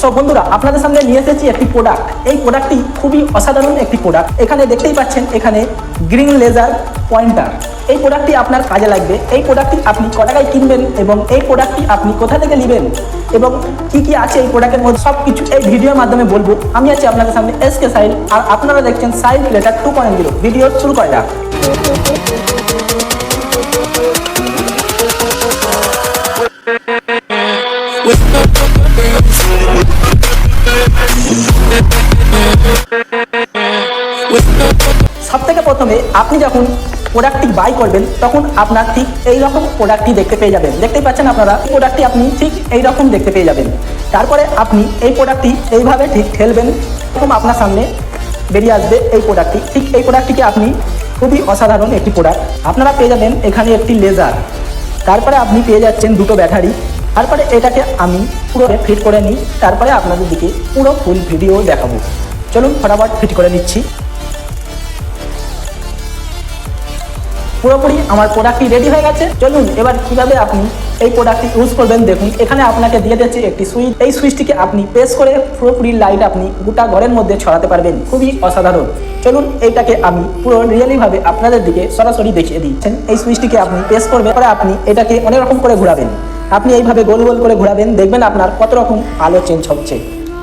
So বন্ধুরা, আপনাদের সামনে নিয়ে এসেছি একটি প্রোডাক্ট। এই প্রোডাক্টটি খুবই অসাধারণ একটি প্রোডাক্ট। এখানে দেখতেই পাচ্ছেন, এখানে গ্রিন লেজার পয়েন্টার। এই প্রোডাক্টটি আপনার কাজে লাগবে। এই প্রোডাক্টটি আপনি ক টাকায় কিনবেন এবং এই প্রোডাক্টটি আপনি কোথা থেকে নেবেন এবং কি কি আছে এই প্রোডাক্টের মধ্যে সব কিছু এই ভিডিওর মাধ্যমে বলবো। আমি আছি আপনাদের সামনে এসকে সাহিল, আর আপনারা দেখছেন সাহিল ক্রিয়েটর 2.0। ভিডিও শুরু করা যাক। সবথেকে প্রথমে আপনি যখন প্রোডাক্টটি বাই করবেন তখন আপনার ঠিক এই রকম প্রোডাক্টটি দেখতে পেয়ে যাবেন। দেখতেই পাচ্ছেন আপনারা, প্রোডাক্টটি আপনি ঠিক এই রকম দেখতে পেয়ে যাবেন। তারপরে আপনি এই প্রোডাক্টটি এইভাবে ঠিক ঠেলবেন, এরকম আপনার সামনে বেরিয়ে আসবে এই প্রোডাক্টটি। ঠিক এই প্রোডাক্টটিকে আপনি খুবই অসাধারণ একটি প্রোডাক্ট। আপনারা পেয়ে যাবেন এখানে একটি লেজার, তারপরে আপনি পেয়ে যাচ্ছেন দুটো ব্যাটারি। তারপরে এটাকে আমি পুরো ফিট করে নিই, তারপরে আপনাদের দিকে পুরো ফুল ভিডিও দেখাবো। চলুন ফটাফট ফিট করে নিচ্ছি। পুরোপুরি আমার প্রোডাক্টটি রেডি হয়ে গেছে। চলুন এবার কিভাবে আপনি এই প্রোডাক্টটি ইউজ করবেন দেখুন। এখানে আপনাকে দিয়ে দিচ্ছে একটি সুইচ। এই সুইচটিকে আপনি প্রেস করে পুরোপুরি লাইট আপনি গোটা ঘরের মধ্যে ছড়াতে পারবেন। খুবই অসাধারণ। চলুন এইটাকে আমি পুরো রিয়েলিভাবে আপনাদের দিকে সরাসরি দেখিয়ে দিচ্ছেন। এই সুইচটিকে আপনি প্রেস করবেন, পরে আপনি এটাকে অনেক রকম করে ঘোরাবেন। আপনি এইভাবে গোল গোল করে ঘোরাবেন, দেখবেন আপনার কত রকম আলো চেঞ্জ হচ্ছে।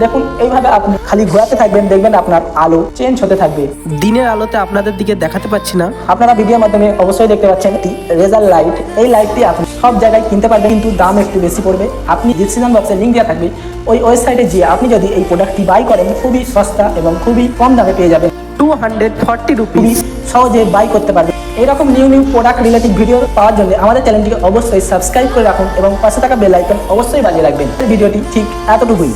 দেখুন এইভাবে আপনি খালি ঘোরাতে থাকবেন, দেখবেন আপনার আলো চেঞ্জ হতে থাকবে। দিনের আলোতে আপনাদের দিকে দেখাতে পাচ্ছি না, আপনারা ভিডিওর মাধ্যমে অবশ্যই দেখতে পাচ্ছেন একটি রেজার লাইট। এই লাইটটি আপনি সব জায়গায় কিনতে পারবেন, কিন্তু দাম একটু বেশি পড়বে। আপনি ডিসক্রিপশন বক্সে লিঙ্ক দেওয়া থাকবে, ওই ওয়েবসাইটে গিয়ে আপনি যদি এই প্রোডাক্টটি বাই করেন খুবই সস্তা এবং খুবই কম দামে পেয়ে যাবেন। 240 খুবই রুপিস। সহজে বাই করতে পারবেন। এইরকম নিউ প্রোডাক্ট রিলেটেড ভিডিও পাওয়ার জন্য আমাদের চ্যানেলটিকে অবশ্যই সাবস্ক্রাইব করে রাখুন এবং পাশে থাকা বেল আইকন অবশ্যই বাজিয়ে রাখবেন। ভিডিওটি ঠিক এতটুকুই।